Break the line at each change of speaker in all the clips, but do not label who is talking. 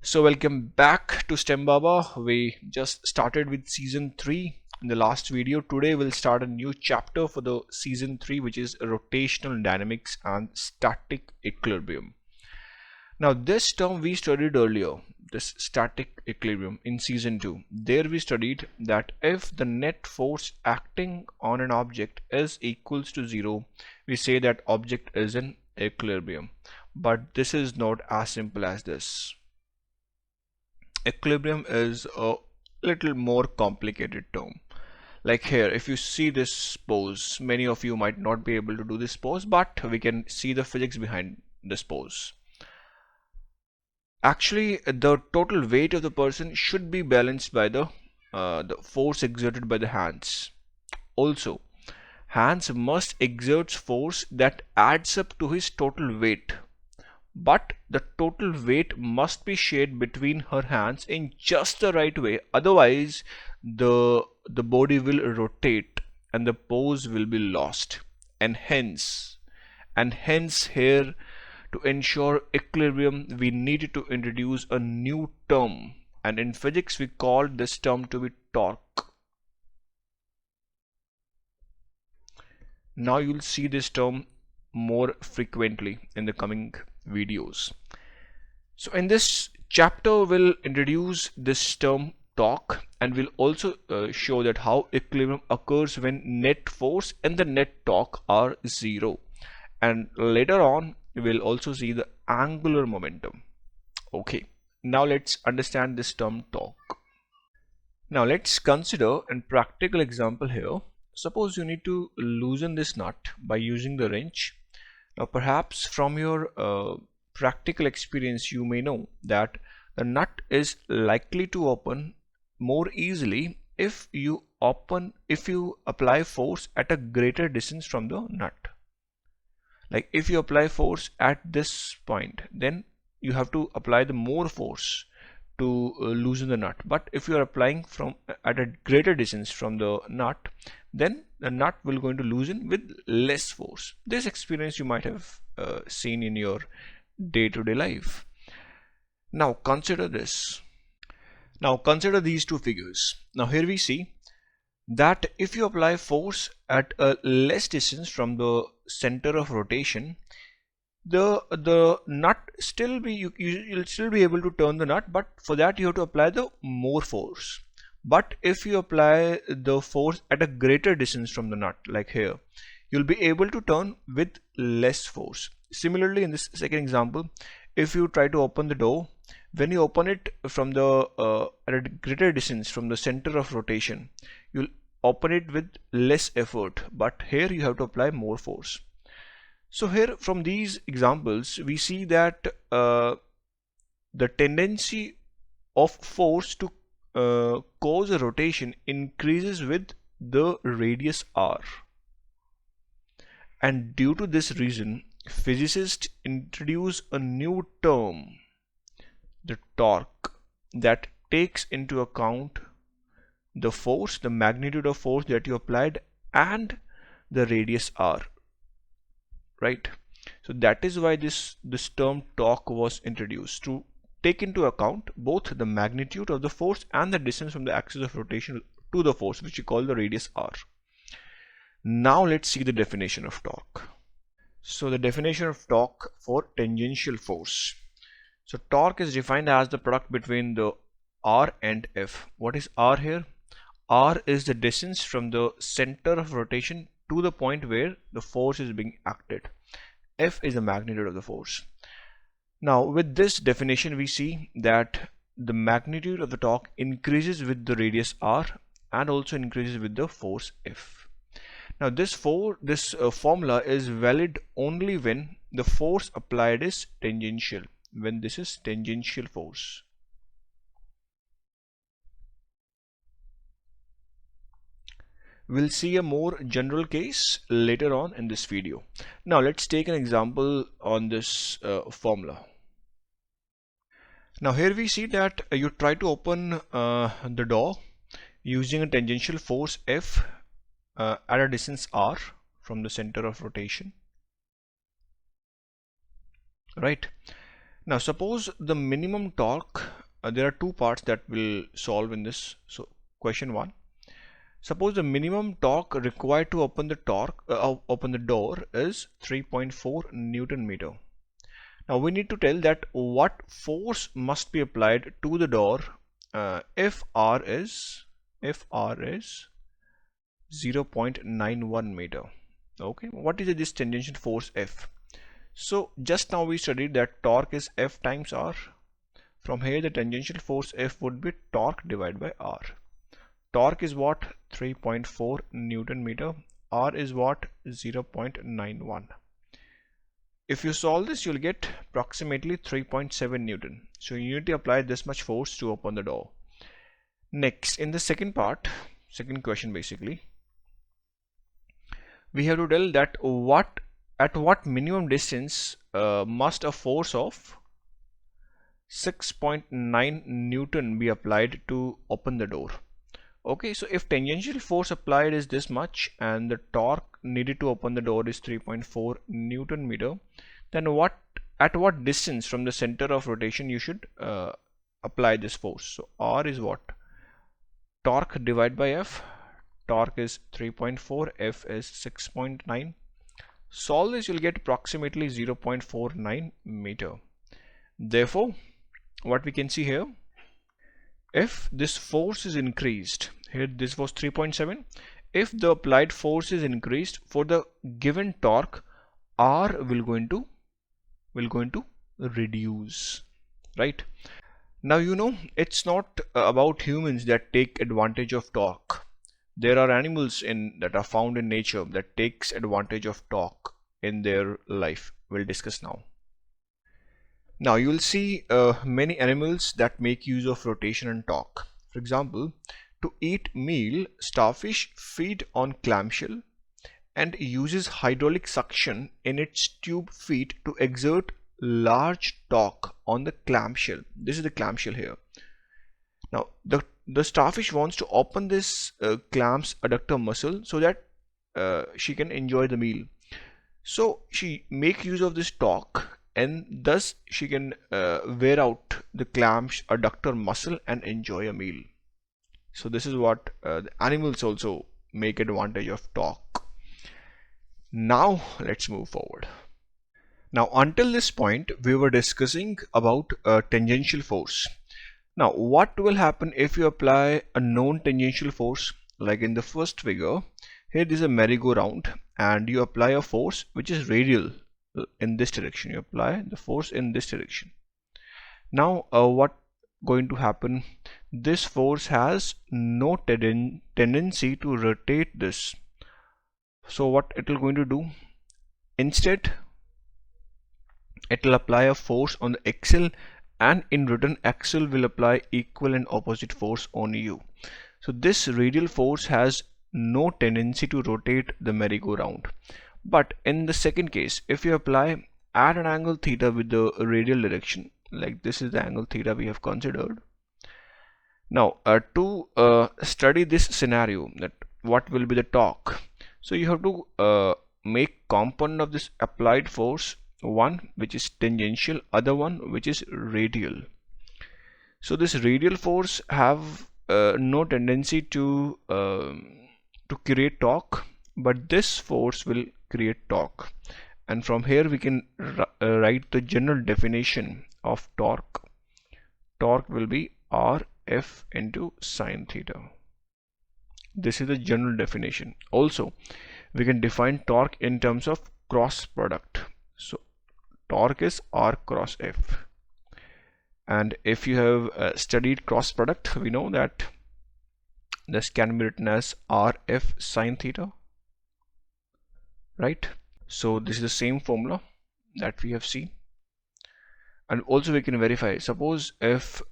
So welcome back to STEM Baba. We just started with season 3 in the last video. Today we'll start a new chapter for the season 3, which is rotational dynamics and static equilibrium. Now this term we studied earlier, this static equilibrium in season 2. There we studied that if the net force acting on an object is equals to 0, we say that object is in equilibrium. But this is not as simple as this. Equilibrium is a little more complicated term. Like here, if you see this pose, many of you might not be able to do this pose, but we can see the physics behind this pose. Actually, the total weight of the person should be balanced by the force exerted by the hands. Also, hands must exert force that adds up to his total weight. But the total weight must be shared between her hands in just the right way, otherwise the body will rotate and the pose will be lost. And hence here, to ensure equilibrium, we needed to introduce a new term, and in physics we called this term to be torque. Now you'll see this term more frequently in the coming videos. So in this chapter we'll introduce this term torque, and we'll also show that how equilibrium occurs when net force and the net torque are 0. And later on we'll also see the angular momentum. Okay, now let's understand this term torque. Now let's consider a practical example here. Suppose you need to loosen this nut by using the wrench. Now perhaps from your practical experience you may know that the nut is likely to open more easily if you apply force at a greater distance from the nut. Like if you apply force at this point, then you have to apply the more force to loosen the nut. But if you are applying from at a greater distance from the nut, then the nut will going to loosen with less force. This experience you might have seen in your day-to-day life. Now consider this. Now consider these two figures. Now here we see that if you apply force at a less distance from the center of rotation, the nut still be you'll still be able to turn the nut, but for that you have to apply the more force. But if you apply the force at a greater distance from the nut, like here, you'll be able to turn with less force. Similarly, in this second example, if you try to open the door, when you open it from the at a greater distance from the center of rotation, you'll open it with less effort, but here you have to apply more force. So here from these examples we see that the tendency of force to cause a rotation increases with the radius r, and due to this reason physicists introduce a new term, the torque, that takes into account the force, the magnitude of force that you applied, and the radius r. Right, so that is why this term torque was introduced, to take into account both the magnitude of the force and the distance from the axis of rotation to the force, which we call the radius r. Now let's see the definition of torque. So the definition of torque for tangential force. So torque is defined as the product between the r and f. What is r here? R is the distance from the center of rotation to the point where the force is being acted. F is the magnitude of the force. Now with this definition we see that the magnitude of the torque increases with the radius r and also increases with the force F. Now this formula is valid only when the force applied is tangential, when this is tangential force. We'll see a more general case later on in this video. Now let's take an example on this formula. Now here we see that you try to open the door using a tangential force F at a distance r from the center of rotation. Right. Now suppose the minimum torque there are two parts that will solve in this. So question 1, suppose the minimum torque required to open the door is 3.4 Newton meter. Now we need to tell that what force must be applied to the door if R is 0.91 meter. Okay, what is this tangential force F? So just now we studied that torque is F times R. From here the tangential force F would be torque divided by R. Torque is what? 3.4 Newton meter. R is what? 0.91. If you solve this, you'll get approximately 3.7 Newton. So you need to apply this much force to open the door. Next, in the second part, second question basically, we have to tell that at what minimum distance must a force of 6.9 Newton be applied to open the door. Okay, so if tangential force applied is this much and the torque needed to open the door is 3.4 Newton meter, then at what distance from the center of rotation you should apply this force? So R is what? Torque divided by F. Torque is 3.4, F is 6.9. Solve this, you'll get approximately 0.49 meter. Therefore, what we can see here, if this force is increased, here this was 3.7, if the applied force is increased for the given torque, R will going to reduce, right? Now you know it's not about humans that take advantage of torque. There are animals that are found in nature that takes advantage of torque in their life. We'll discuss now. Now you will see many animals that make use of rotation and torque. For example, to eat meal, starfish feed on clamshell and uses hydraulic suction in its tube feet to exert large torque on the clamshell. This is the clamshell here. Now the starfish wants to open this clam's adductor muscle so that she can enjoy the meal. So she make use of this torque, and thus she can wear out the clam's adductor muscle and enjoy a meal. So this is what the animals also make advantage of torque. Now let's move forward. Now until this point we were discussing about tangential force. Now what will happen if you apply a known tangential force? Like in the first figure, here is a merry-go-round and you apply a force which is radial in this direction. You apply the force in this direction. Now what going to happen? This force has no tendency to rotate this. So what it will going to do? Instead it will apply a force on the axle, and in return axle will apply equal and opposite force on you. So this radial force has no tendency to rotate the merry-go-round. But in the second case, if you apply at an angle theta with the radial direction, like this is the angle theta we have considered. Now to study this scenario, that what will be the torque, so you have to make component of this applied force, one which is tangential, other one which is radial. So this radial force have no tendency to create torque, but this force will create torque. And from here we can write the general definition of torque. Torque will be Rf into sine theta. This is the general definition. Also we can define torque in terms of cross product. So torque is R cross F, and if you have studied cross product, we know that this can be written as Rf sine theta, right? So this is the same formula that we have seen. And also we can verify, suppose if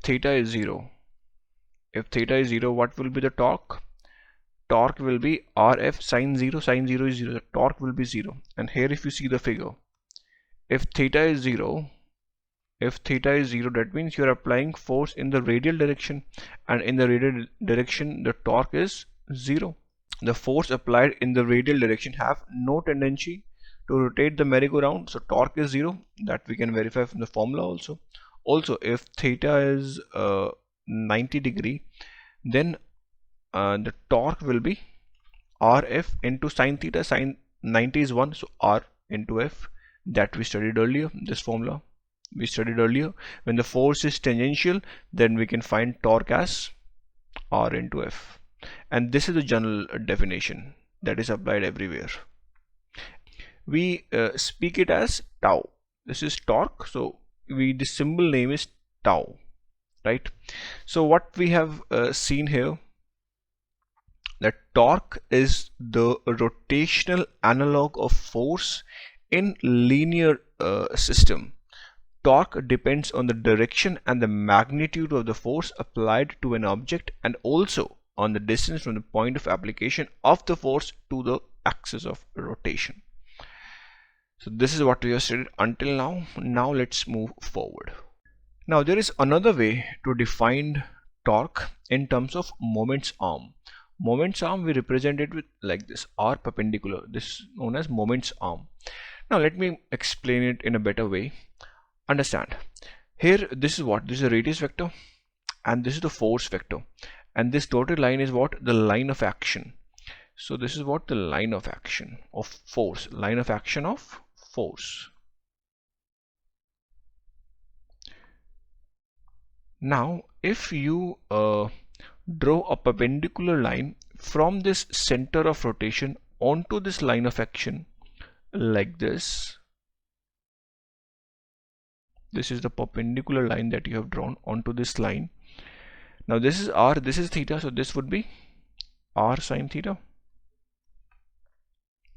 theta is 0, what will be the torque? Torque will be Rf sine 0, sine 0 is 0, the torque will be 0. And here if you see the figure, if theta is 0, that means you are applying force in the radial direction, and in the radial direction the torque is 0. The force applied in the radial direction have no tendency to rotate the merry-go-round, so torque is 0. That we can verify from the formula also. Also, if theta is 90 degree, then the torque will be Rf into sine theta. Sine 90 is 1, so R into F, that we studied earlier. This formula we studied earlier. When the force is tangential, then we can find torque as R into F, and this is the general definition that is applied everywhere. We speak it as tau. This is torque, so the symbol name is tau, right? So what we have seen here, that torque is the rotational analog of force in linear system. Torque depends on the direction and the magnitude of the force applied to an object, and also on the distance from the point of application of the force to the axis of rotation. So this is what we have studied until now. Now let's move forward. Now there is another way to define torque in terms of moment's arm. Moment's arm we represent it with like this, R perpendicular. This is known as moment's arm. Now let me explain it in a better way. Understand, here this is what? This is a radius vector, and this is the force vector, and this dotted line is what? The line of action. So this is what? The line of action of force, line of action of force. Now if you draw a perpendicular line from this center of rotation onto this line of action like this, this is the perpendicular line that you have drawn onto this line. Now this is R, this is theta, so this would be R sine theta,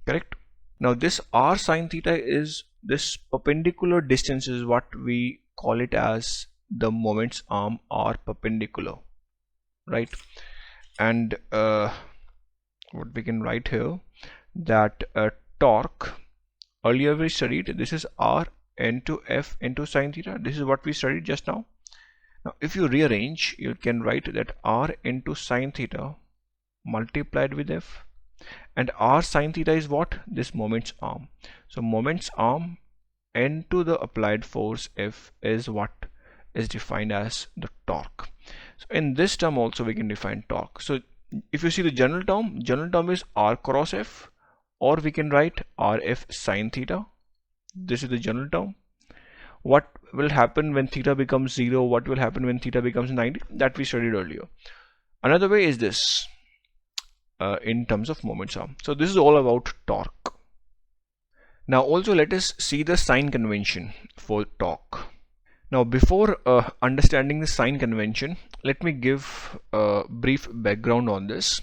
correct? Now this R sine theta is this perpendicular distance, is what we call it as the moment's arm R perpendicular, right? And what we can write here, that torque, earlier we studied, this is R into F into sine theta. This is what we studied just now. Now if you rearrange, you can write that R into sine theta multiplied with F, and R sine theta is what? This moment's arm. So moment's arm into the applied force F is what is defined as the torque. So in this term also we can define torque. So if you see the general term is R cross F, or we can write RF sine theta. This is the general term. What will happen when theta becomes 0? What will happen when theta becomes 90? That we studied earlier. Another way is this, in terms of moment's arm. So this is all about torque. Now also let us see the sign convention for torque. Now before understanding the sign convention, let me give a brief background on this.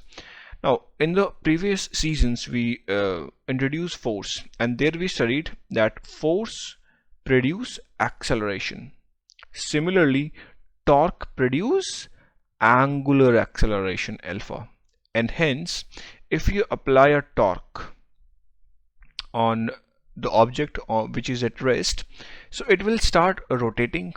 Now in the previous seasons we introduced force, and there we studied that force produce acceleration. Similarly, torque produce angular acceleration alpha, and hence if you apply a torque on the object which is at rest, so it will start rotating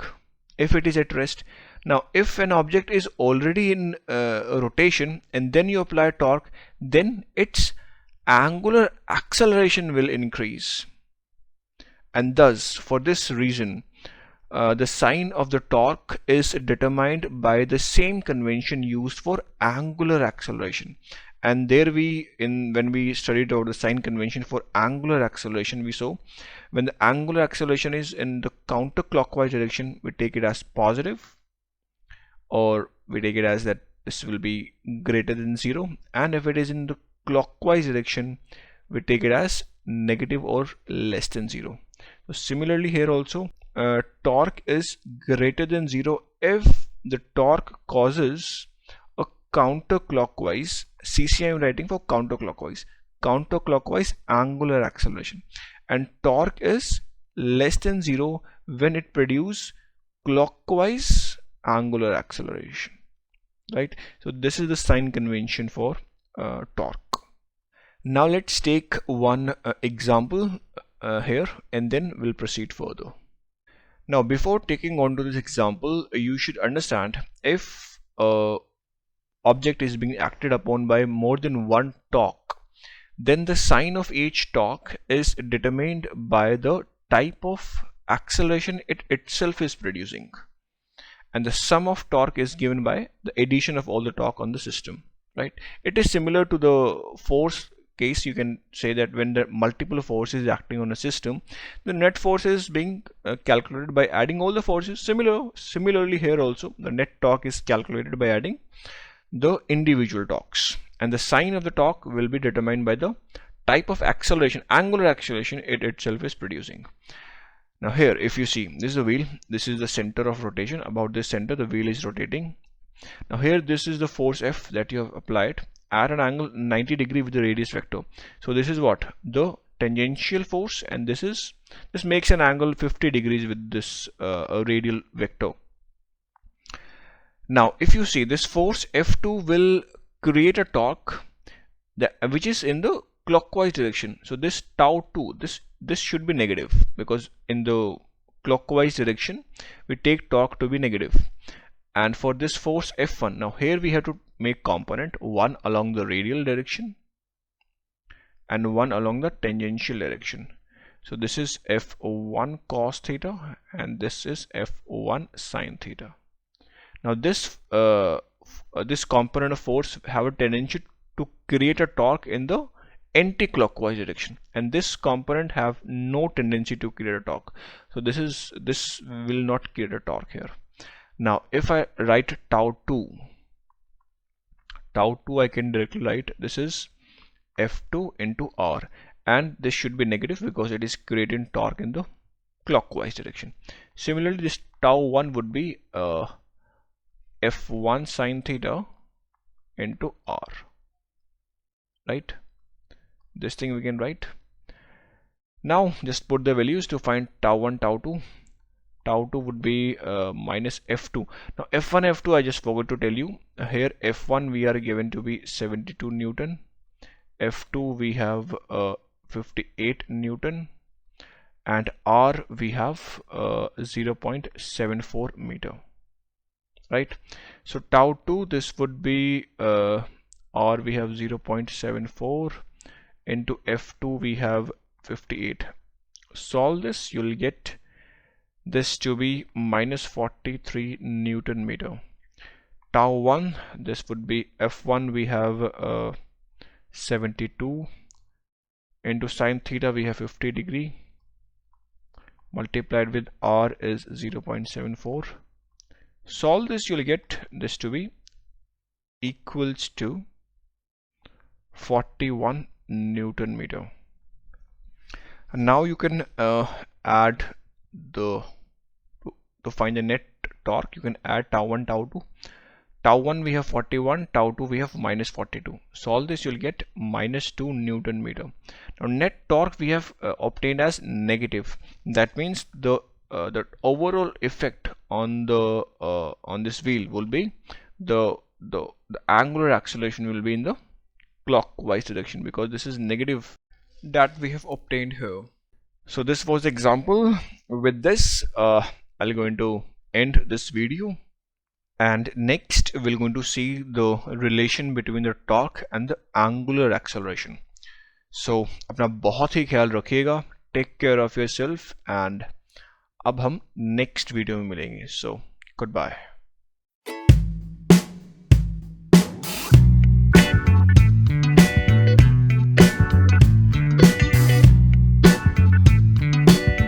if it is at rest. Now if an object is already in rotation and then you apply torque, then its angular acceleration will increase, and thus for this reason the sign of the torque is determined by the same convention used for angular acceleration. And there when we studied about the sign convention for angular acceleration, we saw when the angular acceleration is in the counterclockwise direction, we take it as positive, or we take it as that this will be greater than 0, and if it is in the clockwise direction, we take it as negative or less than 0. So similarly here also torque is greater than 0 if the torque causes a counterclockwise, CC I am writing for counterclockwise angular acceleration, and torque is less than 0 when it produces clockwise angular acceleration, right? So this is the sign convention for torque. Now let's take one example here, and then we'll proceed further. Now before taking on to this example, you should understand, if a object is being acted upon by more than one torque, then the sign of each torque is determined by the type of acceleration it itself is producing, and the sum of torque is given by the addition of all the torque on the system, right? It is similar to the force case. You can say that when the multiple forces acting on a system, the net force is being calculated by adding all the forces. Similarly here also, the net torque is calculated by adding the individual torques, and the sign of the torque will be determined by the type of acceleration, angular acceleration it itself is producing. Now here, if you see, this is the wheel, this is the center of rotation. About this center the wheel is rotating. Now here, this is the force F that you have applied at an angle 90 degree with the radius vector. So this is what the tangential force, and this makes an angle 50 degrees with this radial vector. Now if you see, this force F2 will create a torque which is in the clockwise direction. So this tau 2, this should be negative, because in the clockwise direction we take torque to be negative. And for this force F1, now here we have to make component, one along the radial direction and one along the tangential direction. So this is F1 cos theta and this is F1 sin theta. Now this component of force have a tendency to create a torque in the anti-clockwise direction, and this component have no tendency to create a torque. So this will not create a torque here. Now if I write tau 2 I can directly write this is F2 into R, and this should be negative because it is creating torque in the clockwise direction. Similarly, this tau 1 would be F1 sin theta into R, right? This thing we can write. Now just put the values to find tau 1, tau 2. Tau 2 would be minus F2. Now F1, F2 I just forgot to tell you. Here F1 we are given to be 72 Newton. F2 we have 58 Newton, and R we have 0.74 meter, right? So tau 2, this would be R we have 0.74 into F2 we have 58. Solve this, you'll get this to be minus 43 Newton meter. Tau 1, this would be F1 we have 72 into sin theta we have 50 degree multiplied with R is 0.74. Solve this, you'll get this to be equals to 41 Newton meter. And now you can add to find the net torque. You can add tau 1, tau 2. Tau 1 we have 41, tau 2 we have minus 42. Solve this, you'll get minus 2 Newton meter. Now net torque we have obtained as negative. That means the overall effect on the on this wheel will be the angular acceleration will be in the clockwise direction, because this is negative that we have obtained here. So this was the example. With this I'm going to end this video, and next we're going to see the relation between the torque and the angular acceleration. So अपना बहुत ही ख्याल रखिएगा, take care of yourself, and अब हम next video में मिलेंगे. So goodbye.